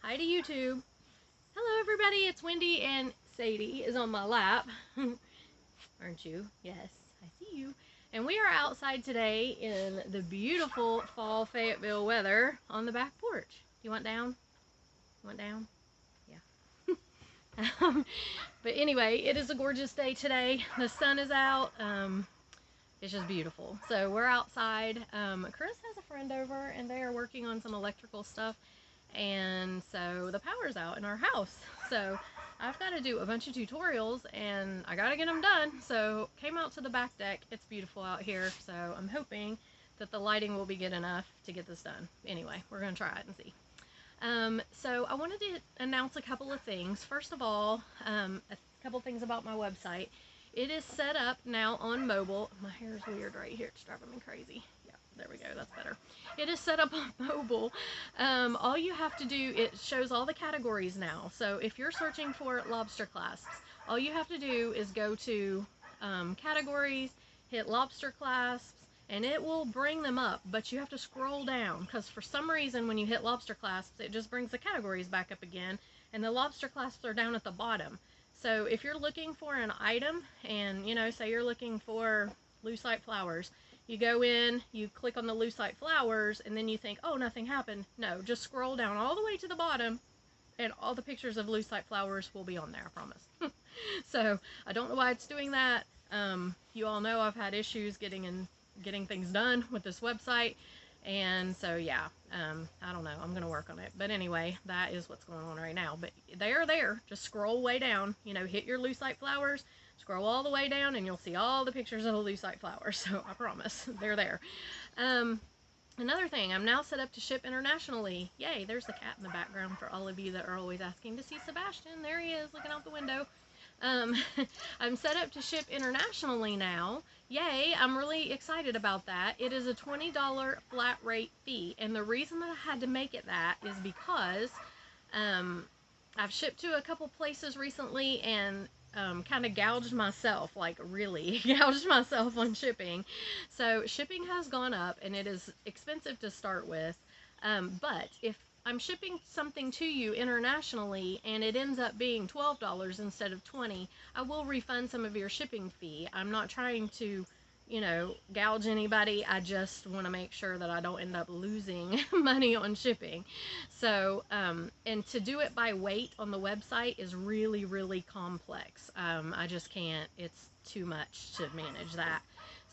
Hi to YouTube. Hello everybody, it's Wendy and Sadie is on my lap. Aren't you? Yes, I see you. And we are outside today in the beautiful fall Fayetteville weather on the back porch. You want down? You want down? Yeah. But anyway, it is a gorgeous day today. The sun is out. It's just beautiful. So we're outside. Chris has a friend over and they are working on some electrical stuff. And so the power's out in our house. So I've got to do a bunch of tutorials and I got to get them done. So came out to the back deck. It's beautiful out here. So I'm hoping that the lighting will be good enough to get this done. Anyway, we're going to try it and see. So I wanted to announce a couple of things. First of all, a couple things about my website. It is set up now on mobile. My hair is weird right here. It's driving me crazy. Yeah, there we go. That's better. It is set up on mobile. All you have to do, it shows all the categories now. So if you're searching for lobster clasps, all you have to do is go to categories, hit lobster clasps, and it will bring them up, but you have to scroll down because for some reason when you hit lobster clasps, it just brings the categories back up again, and the lobster clasps are down at the bottom. So if you're looking for an item and, you know, say you're looking for lucite flowers, you go in, you click on the lucite flowers, and then you think, oh, nothing happened. No, just scroll down all the way to the bottom, and all the pictures of lucite flowers will be on there, I promise. So I don't know why it's doing that. You all know I've had issues getting things done with this website. And so, yeah, I don't know. I'm going to work on it. But anyway, that is what's going on right now. But they are there. Just scroll way down. You know, hit your lucite flowers. Scroll all the way down, and you'll see all the pictures of the lucite flowers. So, I promise. They're there. Another thing, I'm now set up to ship internationally. Yay, there's the cat in the background for all of you that are always asking to see Sebastian. There he is, looking out the window. I'm set up to ship internationally now. Yay, I'm really excited about that. It is a $20 flat rate fee, and the reason that I had to make it that is because I've shipped to a couple places recently and kind of gouged myself, like really gouged myself on shipping. So shipping has gone up, and it is expensive to start with, but if I'm shipping something to you internationally and it ends up being $12 instead of $20, I will refund some of your shipping fee. I'm not trying to, you know, gouge anybody. I just want to make sure that I don't end up losing money on shipping. So, and to do it by weight on the website is really, really complex. I just can't, it's too much to manage that.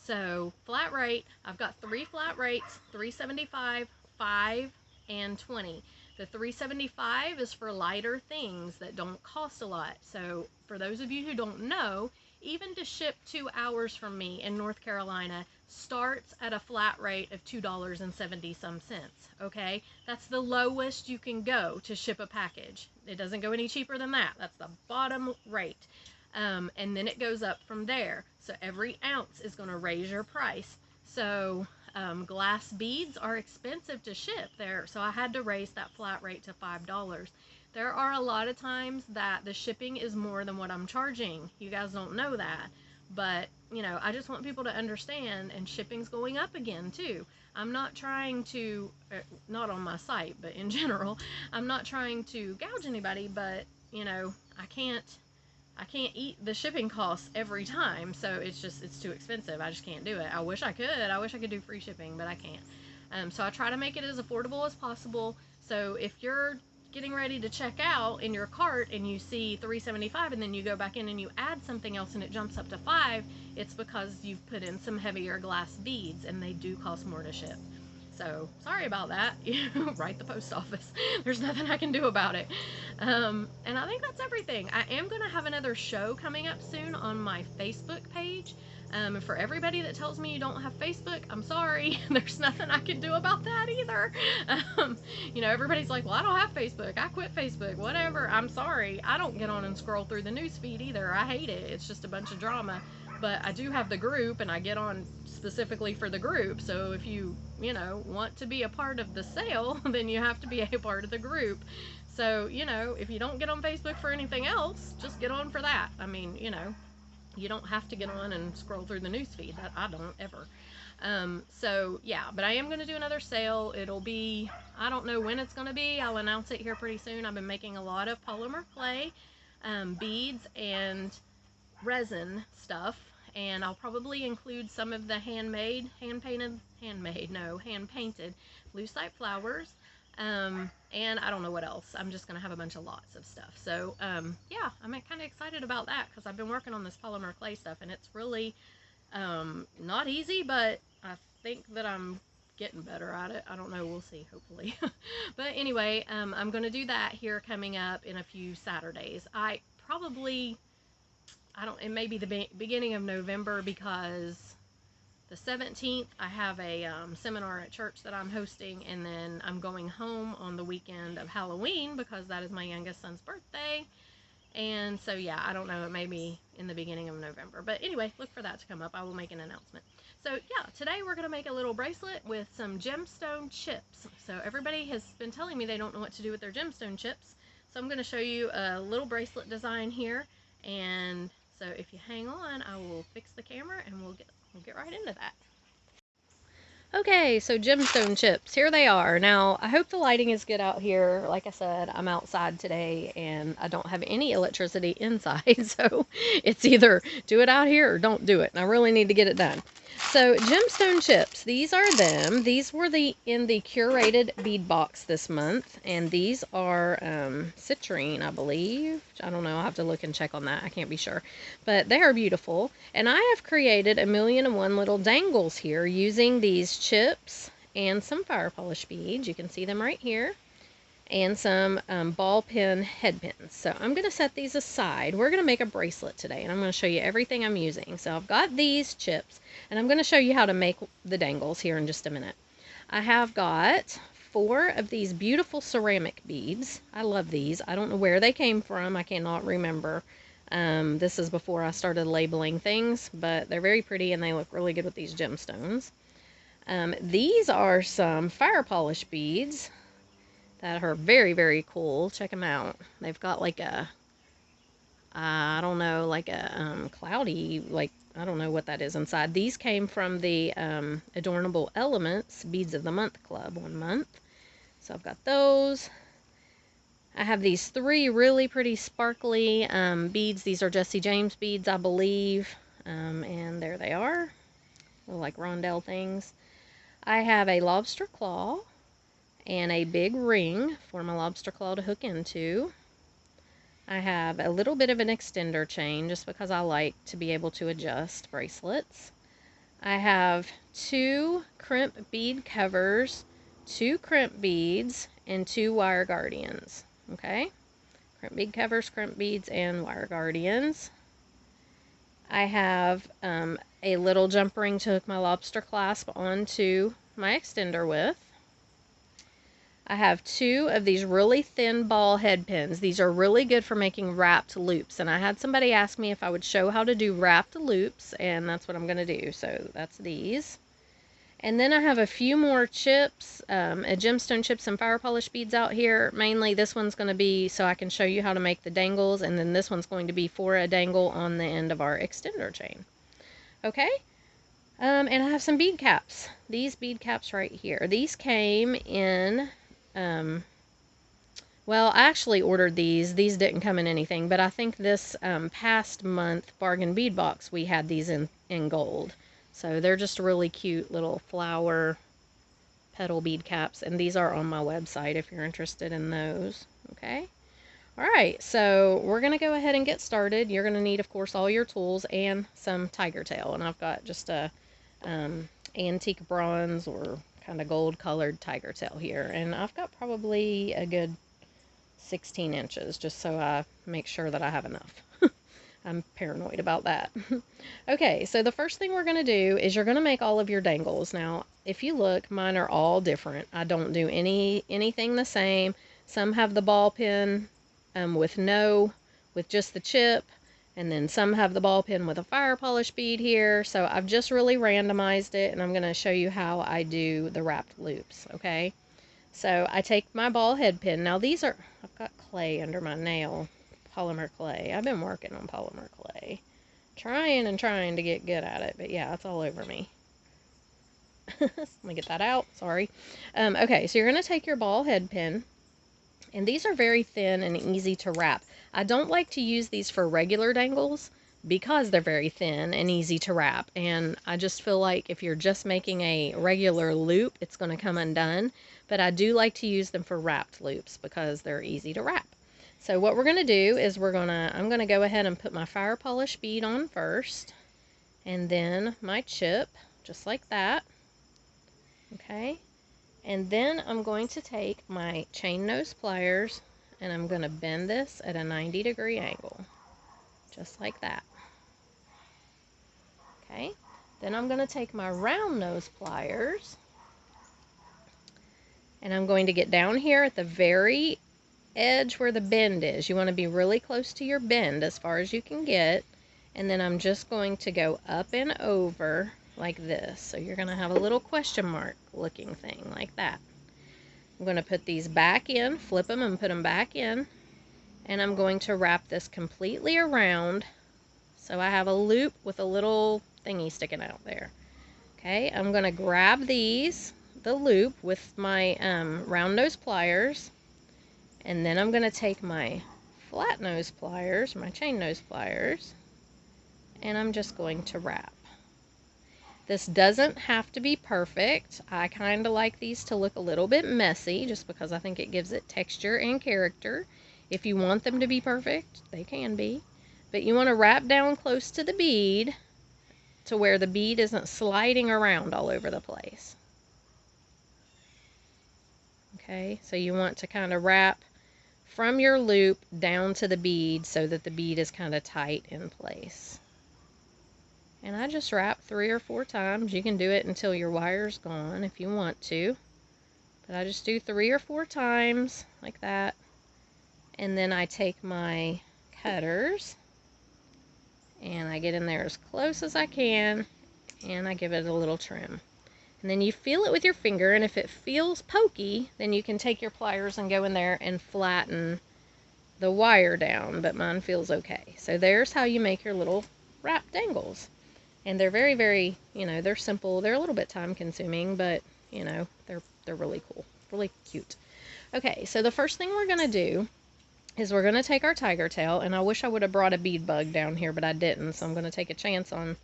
So, flat rate, I've got 3 flat rates, $3.75, $5, and $20. The $3.75 is for lighter things that don't cost a lot. So for those of you who don't know, even to ship 2 hours from me in North Carolina starts at a flat rate of $2.70 some cents. Okay, that's the lowest you can go to ship a package. It doesn't go any cheaper than that. That's the bottom rate. And then it goes up from there. So every ounce is going to raise your price. So glass beads are expensive to ship there, so I had to raise that flat rate to $5. There are a lot of times that the shipping is more than what I'm charging. You guys don't know that, but you know, I just want people to understand, and shipping's going up again too. I'm not trying to, not on my site, but in general, I'm not trying to gouge anybody, but you know, I can't eat the shipping costs every time, so it's too expensive. I just can't do it. I wish I could. I wish I could do free shipping, but I can't. So I try to make it as affordable as possible. So if you're getting ready to check out in your cart and you see $3.75 and then you go back in and you add something else and it jumps up to $5, it's because you've put in some heavier glass beads and they do cost more to ship. So, sorry about that. You write the post office. There's nothing I can do about it. And I think that's everything. I am going to have another show coming up soon on my Facebook page. And for everybody that tells me you don't have Facebook, I'm sorry. There's nothing I can do about that either. You know, everybody's like, well, I don't have Facebook. I quit Facebook. Whatever. I'm sorry. I don't get on and scroll through the news feed either. I hate it. It's just a bunch of drama. But I do have the group, and I get on specifically for the group. So if you know, want to be a part of the sale, then you have to be a part of the group. So, you know, if you don't get on Facebook for anything else, just get on for that. I mean, you know, you don't have to get on and scroll through the news feed. That I don't ever. So yeah, but I am going to do another sale. It'll be, I don't know when it's going to be. I'll announce it here pretty soon. I've been making a lot of polymer clay, beads and resin stuff, and I'll probably include some of the hand painted lucite flowers, and I don't know what else. I'm just gonna have a bunch of lots of stuff. So yeah, I'm kind of excited about that because I've been working on this polymer clay stuff, and it's really not easy, but I think that I'm getting better at it. I don't know, we'll see, hopefully. But anyway, I'm gonna do that here coming up in a few Saturdays. It may be the beginning of November, because the 17th I have a seminar at church that I'm hosting, and then I'm going home on the weekend of Halloween because that is my youngest son's birthday. And so yeah, I don't know, it may be in the beginning of November, but anyway, look for that to come up. I will make an announcement. So yeah, today we're going to make a little bracelet with some gemstone chips. So everybody has been telling me they don't know what to do with their gemstone chips, so I'm going to show you a little bracelet design here. And so if you hang on, I will fix the camera and we'll get right into that. Okay, so gemstone chips, here they are. Now, I hope the lighting is good out here. Like I said, I'm outside today and I don't have any electricity inside, so it's either do it out here or don't do it, and I really need to get it done. So, gemstone chips, these are them. These were in the curated bead box this month, and these are citrine, I believe. I don't know, I'll have to look and check on that. I can't be sure. But they are beautiful, and I have created 1,000,001 little dangles here using these chips and some fire polish beads. You can see them right here. And some ball pin head pins. So I'm going to set these aside. We're going to make a bracelet today, and I'm going to show you everything I'm using. So I've got these chips, and I'm going to show you how to make the dangles here in just a minute. I have got 4 of these beautiful ceramic beads. I love these. I don't know where they came from. I cannot remember. This is before I started labeling things, but they're very pretty and they look really good with these gemstones. These are some fire polish beads that are very, very cool. Check them out. They've got like a, I don't know, like a cloudy, like, I don't know what that is inside. These came from the Adornable Elements Beads of the Month Club 1 month. So I've got those. I have these 3 really pretty sparkly beads. These are Jesse James beads, I believe. And there they are. They're like rondelle things. I have a lobster claw and a big ring for my lobster claw to hook into. I have a little bit of an extender chain just because I like to be able to adjust bracelets. I have 2 crimp bead covers, 2 crimp beads, and 2 wire guardians. Okay? Crimp bead covers, crimp beads, and wire guardians. I have a little jump ring to hook my lobster clasp onto my extender with. I have 2 of these really thin ball head pins. These are really good for making wrapped loops, and I had somebody ask me if I would show how to do wrapped loops, and that's what I'm going to do. So that's these. And then I have a few more chips, gemstone chips and fire polish beads out here. Mainly this one's going to be so I can show you how to make the dangles, and then this one's going to be for a dangle on the end of our extender chain. Okay? And I have some bead caps. These bead caps right here. These came in... well, I actually ordered these. These didn't come in anything, but I think this past month bargain bead box, we had these in gold. So they're just really cute little flower petal bead caps, and these are on my website if you're interested in those. Okay? Alright, so we're going to go ahead and get started. You're going to need, of course, all your tools and some tiger tail, and I've got just a antique bronze or kind of gold colored tiger tail here, and I've got probably a good 16 inches just so I make sure that I have enough. I'm paranoid about that. Okay, so the first thing we're going to do is you're going to make all of your dangles. Now, if you look, mine are all different. I don't do anything the same. Some have the ball pin with just the chip, and then some have the ball pin with a fire polish bead here. So I've just really randomized it, and I'm going to show you how I do the wrapped loops, okay? So I take my ball head pin. Now these are, I've got clay under my nail, polymer clay. I've been working on polymer clay. Trying to get good at it, but yeah, it's all over me. Let me get that out. Sorry. Okay, so you're going to take your ball head pin. And these are very thin and easy to wrap. I don't like to use these for regular dangles because they're very thin and easy to wrap. And I just feel like if you're just making a regular loop, it's going to come undone. But I do like to use them for wrapped loops because they're easy to wrap. So what we're going to do is I'm going to go ahead and put my fire polish bead on first. And then my chip, just like that. Okay. And then I'm going to take my chain nose pliers and I'm going to bend this at a 90-degree angle, just like that. Okay, then I'm going to take my round nose pliers and I'm going to get down here at the very edge where the bend is. You want to be really close to your bend as far as you can get. And then I'm just going to go up and over like this. So you're going to have a little question mark looking thing like that. I'm going to put these back in, flip them and put them back in, and I'm going to wrap this completely around so I have a loop with a little thingy sticking out there. Okay, I'm going to grab the loop with my round nose pliers, and then I'm going to take my flat nose pliers, my chain nose pliers, and I'm just going to wrap. This doesn't have to be perfect. I kind of like these to look a little bit messy just because I think it gives it texture and character. If you want them to be perfect, they can be. But you want to wrap down close to the bead to where the bead isn't sliding around all over the place. Okay, so you want to kind of wrap from your loop down to the bead so that the bead is kind of tight in place. And I just wrap 3 or 4 times. You can do it until your wire's gone if you want to. But I just do 3 or 4 times like that. And then I take my cutters and I get in there as close as I can and I give it a little trim. And then you feel it with your finger, and if it feels pokey, then you can take your pliers and go in there and flatten the wire down, but mine feels okay. So there's how you make your little wrap dangles. And they're very, very, they're simple. They're a little bit time consuming, but, they're really cool. Really cute. Okay, so the first thing we're going to do is we're going to take our tiger tail, and I wish I would have brought a bead bug down here, but I didn't, so I'm going to take a chance on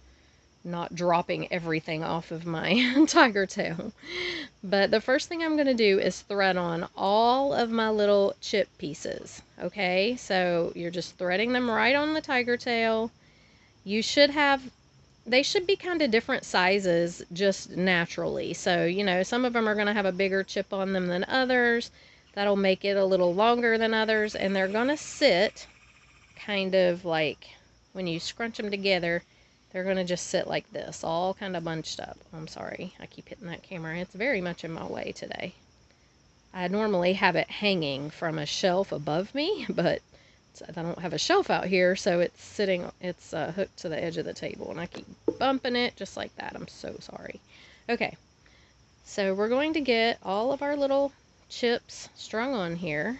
not dropping everything off of my tiger tail. But the first thing I'm going to do is thread on all of my little chip pieces. Okay, so you're just threading them right on the tiger tail. They should be kind of different sizes just naturally. So, some of them are going to have a bigger chip on them than others. That'll make it a little longer than others. And they're going to sit kind of like when you scrunch them together, they're going to just sit like this, all kind of bunched up. I'm sorry, I keep hitting that camera. It's very much in my way today. I normally have it hanging from a shelf above me, but I don't have a shelf out here, so it's hooked to the edge of the table, and I keep bumping it just like that. I'm so sorry. Okay, so we're going to get all of our little chips strung on here.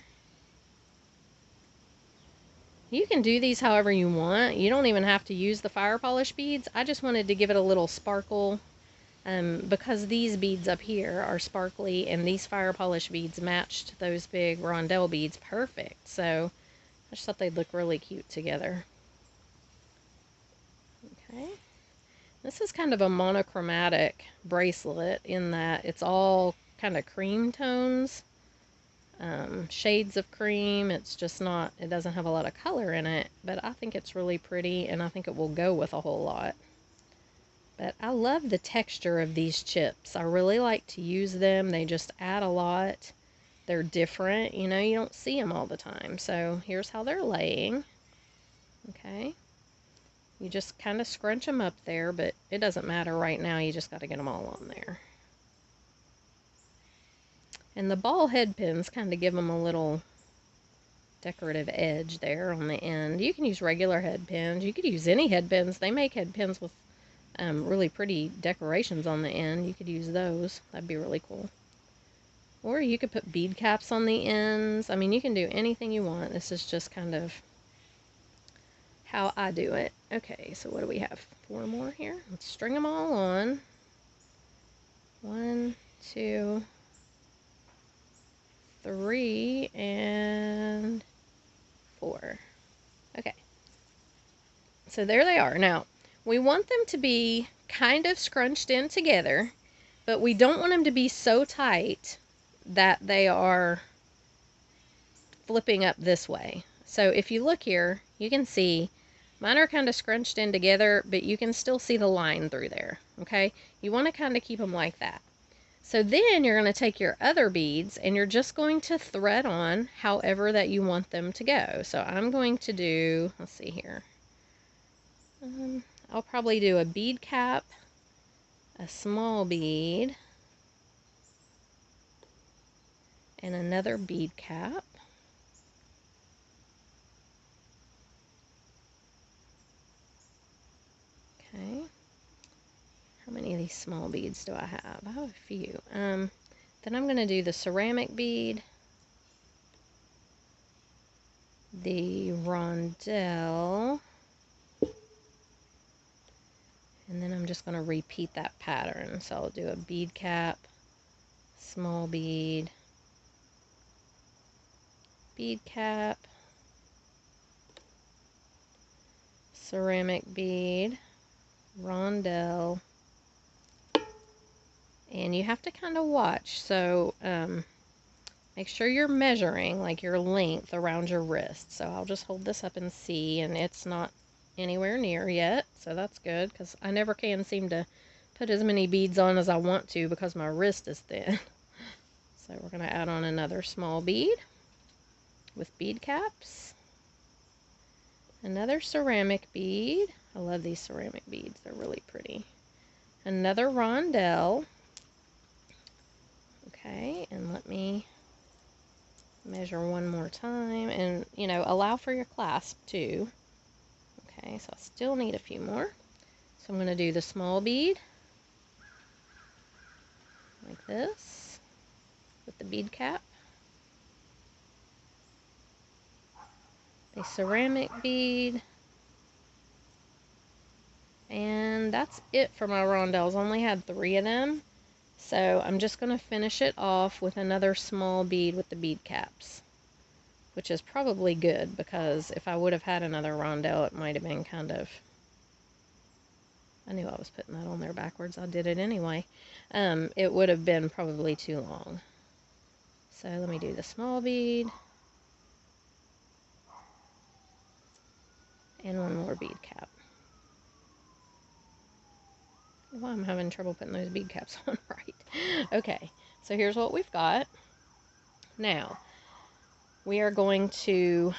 You can do these however you want. You don't even have to use the fire polish beads. I just wanted to give it a little sparkle because these beads up here are sparkly, and these fire polish beads matched those big rondelle beads perfect. So I just thought they'd look really cute together. Okay. This is kind of a monochromatic bracelet in that it's all kind of cream tones, shades of cream. It's just not, it doesn't have a lot of color in it, but I think it's really pretty, and I think it will go with a whole lot. But I love the texture of these chips. I really like to use them. They just add a lot. They're different, you don't see them all the time. So here's how they're laying. Okay. You just kind of scrunch them up there, but it doesn't matter right now. You just got to get them all on there. And the ball head pins kind of give them a little decorative edge there on the end. You can use regular head pins. You could use any head pins. They make head pins with really pretty decorations on the end. You could use those. That'd be really cool. Or you could put bead caps on the ends. I mean, you can do anything you want. This is just kind of how I do it. Okay, so what do we have? 4 more here. Let's string them all on. 1, 2, 3, and 4. Okay. So there they are. Now, we want them to be kind of scrunched in together, but we don't want them to be so tight that they are flipping up this way. So if you look here, you can see mine are kind of scrunched in together, but you can still see the line through there, okay? You want to kind of keep them like that. So then you're going to take your other beads and you're just going to thread on however that you want them to go. So I'm going to do, let's see here. I'll probably do a bead cap, a small bead, and another bead cap. Okay. How many of these small beads do I have? I have a few. Then I'm going to do the ceramic bead, the rondelle, and then I'm just going to repeat that pattern. So I'll do a bead cap, small bead, bead cap, ceramic bead, rondelle, and you have to kind of watch. So make sure you're measuring like your length around your wrist. So I'll just hold this up and see, and it's not anywhere near yet, so that's good, because I never can seem to put as many beads on as I want to because my wrist is thin. So we're going to add on another small bead with bead caps, another ceramic bead. I love these ceramic beads, they're really pretty. Another rondelle. Okay, and let me measure one more time, and you know, allow for your clasp too. Okay, so I still need a few more. So I'm going to do the small bead like this with the bead cap, the ceramic bead, and that's it for my rondelles. I only had 3 of them, so I'm just going to finish it off with another small bead with the bead caps, which is probably good, because if I would have had another rondelle, it might have been kind of, I knew I was putting that on there backwards. I did it anyway. It would have been probably too long. So let me do the small bead and one more bead cap. Well, I'm having trouble putting those bead caps on right. Okay, so here's what we've got. Now, we are going to,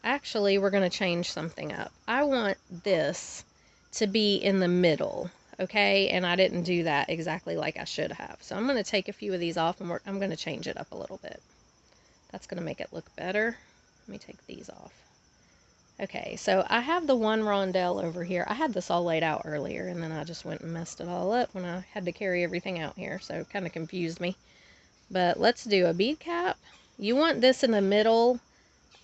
actually, we're going to change something up. I want this to be in the middle, okay? And I didn't do that exactly like I should have. So I'm going to take a few of these off, and I'm going to change it up a little bit. That's going to make it look better. Let me take these off. Okay, so I have the one rondelle over here. I had this all laid out earlier, and then I just went and messed it all up when I had to carry everything out here, so it kind of confused me. But let's do a bead cap. You want this in the middle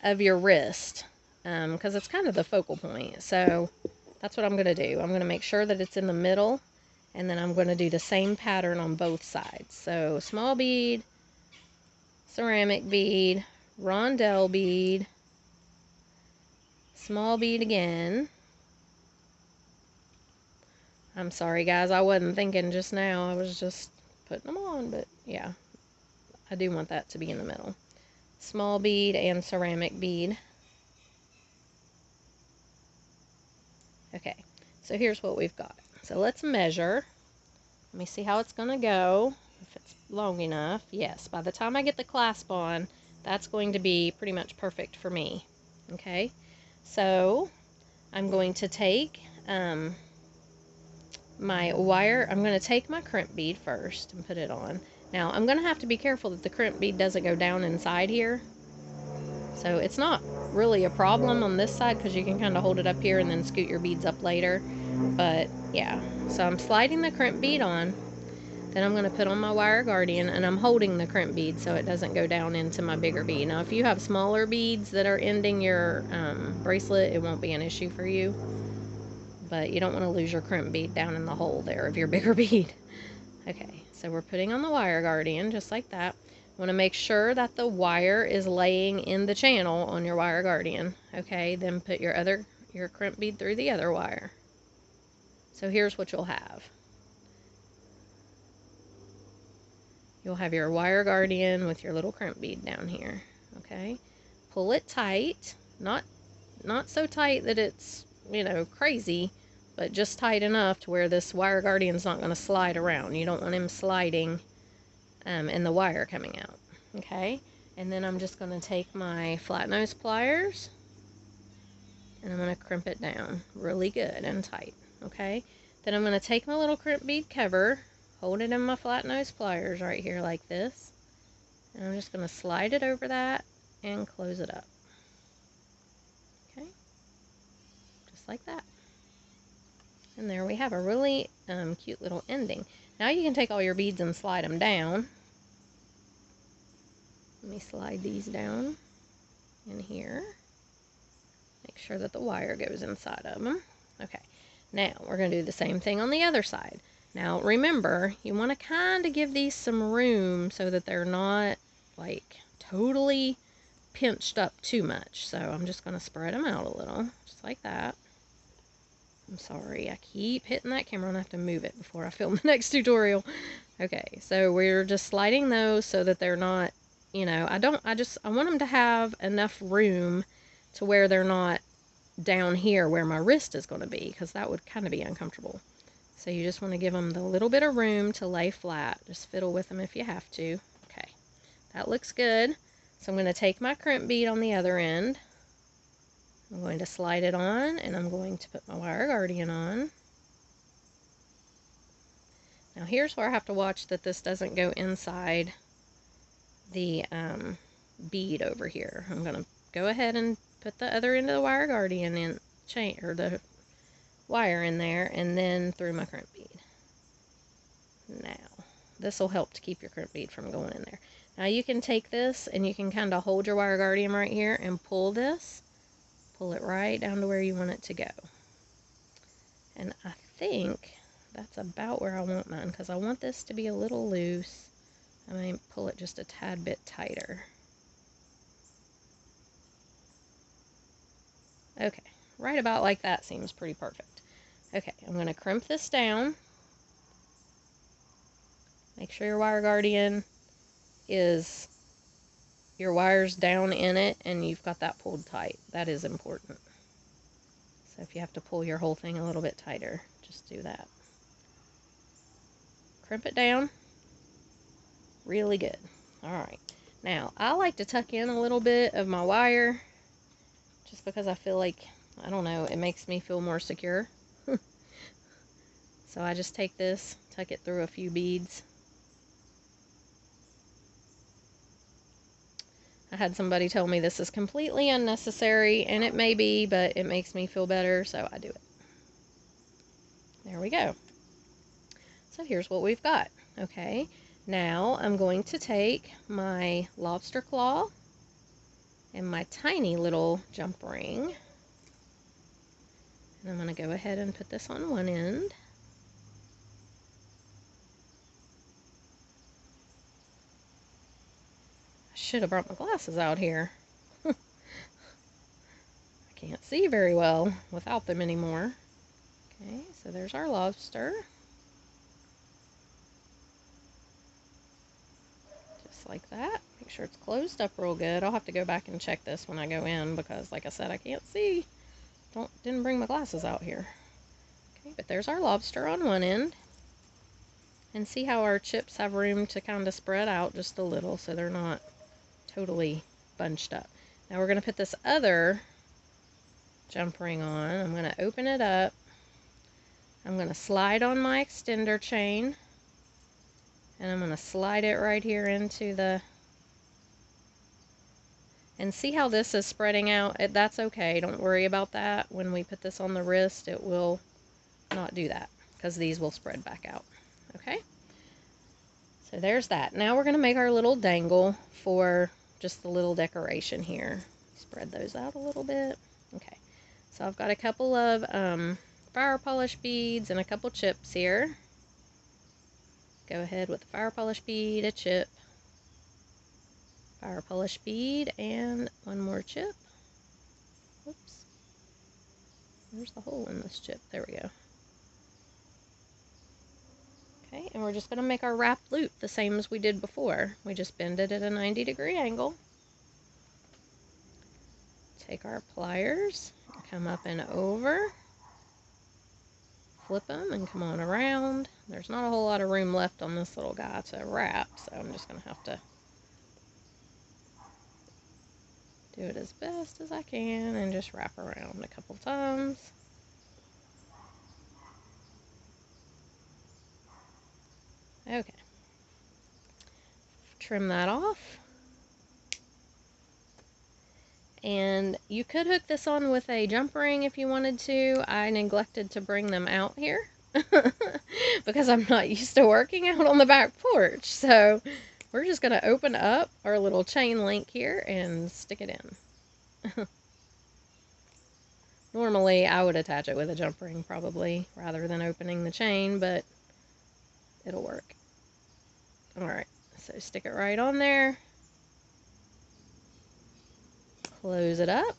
of your wrist, because it's kind of the focal point. So that's what I'm going to do. I'm going to make sure that it's in the middle, and then I'm going to do the same pattern on both sides. So small bead, ceramic bead, rondelle bead, small bead again. I'm sorry guys, I wasn't thinking just now. I was just putting them on, but yeah, I do want that to be in the middle. Small bead and ceramic bead. Okay, so here's what we've got. So let's measure. Let me see how it's gonna go, if it's long enough. Yes, by the time I get the clasp on, that's going to be pretty much perfect for me. Okay, so I'm going to take my wire. I'm going to take my crimp bead first and put it on. Now I'm going to have to be careful that the crimp bead doesn't go down inside here. So it's not really a problem on this side, because you can kind of hold it up here and then scoot your beads up later. But yeah, so I'm sliding the crimp bead on. Then I'm going to put on my wire guardian, and I'm holding the crimp bead so it doesn't go down into my bigger bead. Now if you have smaller beads that are ending your bracelet, it won't be an issue for you. But you don't want to lose your crimp bead down in the hole there of your bigger bead. Okay, So we're putting on the wire guardian just like that. Want to make sure that the wire is laying in the channel on your wire guardian. Okay, then put your crimp bead through the other wire. So here's what you'll have. You'll have your wire guardian with your little crimp bead down here. Okay, pull it tight, not so tight that it's, you know, crazy, but just tight enough to where this wire guardian's not going to slide around. You don't want him sliding and the wire coming out. Okay, and then I'm just going to take my flat nose pliers and I'm going to crimp it down really good and tight. Okay, then I'm going to take my little crimp bead cover, hold it in my flat nose pliers right here like this, and I'm just going to slide it over that and close it up. Okay, just like that. And there we have a really cute little ending. Now you can take all your beads and slide them down. Let me slide these down in here. Make sure that the wire goes inside of them. Okay, now we're going to do the same thing on the other side. Now remember, you want to kind of give these some room so that they're not like totally pinched up too much. So I'm just going to spread them out a little, just like that. I'm sorry, I keep hitting that camera and I have to move it before I film the next tutorial. Okay, so we're just sliding those so that they're not, you know, I want them to have enough room to where they're not down here where my wrist is going to be, because that would kind of be uncomfortable. So you just want to give them the little bit of room to lay flat. Just fiddle with them if you have to. Okay, that looks good. So I'm going to take my crimp bead on the other end. I'm going to slide it on, and I'm going to put my wire guardian on. Now here's where I have to watch that this doesn't go inside the bead over here. I'm going to go ahead and put the other end of the wire guardian in, or the wire in there, and then through my crimp bead. Now, this will help to keep your crimp bead from going in there. Now you can take this and you can kind of hold your wire guardian right here and pull this. Pull it right down to where you want it to go. And I think that's about where I want mine, because I want this to be a little loose. I may pull it just a tad bit tighter. Okay, right about like that seems pretty perfect. Okay, I'm going to crimp this down. Make sure your wire guardian is, your wire's down in it and you've got that pulled tight. That is important. So if you have to pull your whole thing a little bit tighter, just do that. Crimp it down really good. Alright, now I like to tuck in a little bit of my wire just because I feel like, I don't know, it makes me feel more secure. So I just take this, tuck it through a few beads. I had somebody tell me this is completely unnecessary, and it may be, but it makes me feel better, so I do it. There we go. So here's what we've got. Okay, now I'm going to take my lobster claw and my tiny little jump ring, and I'm going to go ahead and put this on one end. I should have brought my glasses out here. I can't see very well without them anymore. Okay, so there's our lobster. Just like that. Make sure it's closed up real good. I'll have to go back and check this when I go in because, like I said, I can't see. Didn't bring my glasses out here. Okay, but there's our lobster on one end. And see how our chips have room to kind of spread out just a little so they're not totally bunched up. Now we're going to put this other jump ring on. I'm going to open it up. I'm going to slide on my extender chain. And I'm going to slide it right here into the... And see how this is spreading out? That's okay. Don't worry about that. When we put this on the wrist, it will not do that because these will spread back out. Okay? So there's that. Now we're going to make our little dangle for just the little decoration here. Spread those out a little bit. Okay. So I've got a couple of fire polish beads and a couple chips here. Go ahead with the fire polish bead, a chip, fire polish bead, and one more chip. Oops. There's the hole in this chip. There we go. Okay, and we're just going to make our wrap loop the same as we did before. We just bend it at a 90-degree angle. Take our pliers, come up and over, flip them and come on around. There's not a whole lot of room left on this little guy to wrap, so I'm just going to have to do it as best as I can and just wrap around a couple times. Okay. Trim that off. And you could hook this on with a jump ring if you wanted to. I neglected to bring them out here because I'm not used to working out on the back porch. So we're just going to open up our little chain link here and stick it in. Normally I would attach it with a jump ring probably rather than opening the chain, but it'll work. Alright, so stick it right on there. Close it up.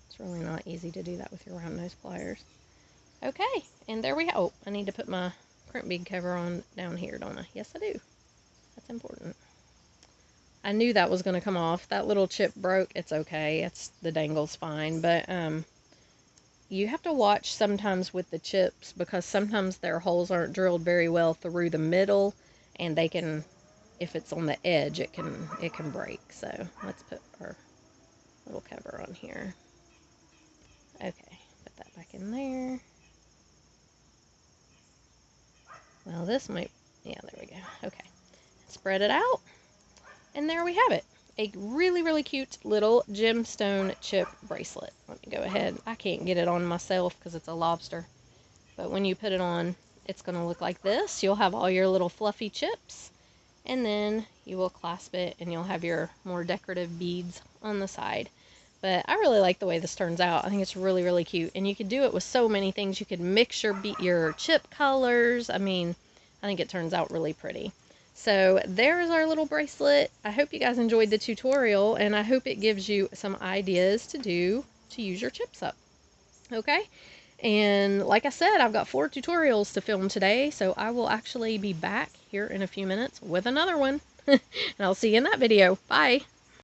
It's really not easy to do that with your round nose pliers. Okay, and there we go. Oh, I need to put my crimp bead cover on down here, don't I? Yes, I do. That's important. I knew that was going to come off. That little chip broke. It's okay. The dangle's fine, but you have to watch sometimes with the chips because sometimes their holes aren't drilled very well through the middle, and they can, if it's on the edge, it can break. So let's put our little cover on here. Okay, put that back in there. Well, this might, yeah, there we go. Okay, spread it out, and there we have it. A really, really cute little gemstone chip bracelet. Let me go ahead. I can't get it on myself because it's a lobster. But when you put it on, it's going to look like this. You'll have all your little fluffy chips. And then you will clasp it and you'll have your more decorative beads on the side. But I really like the way this turns out. I think it's really, really cute. And you could do it with so many things. You could mix your chip colors. I mean, I think it turns out really pretty. So there's our little bracelet. I hope you guys enjoyed the tutorial, and I hope it gives you some ideas to use your chips up. Okay? And like I said, I've got 4 tutorials to film today, so I will actually be back here in a few minutes with another one. And I'll see you in that video. Bye!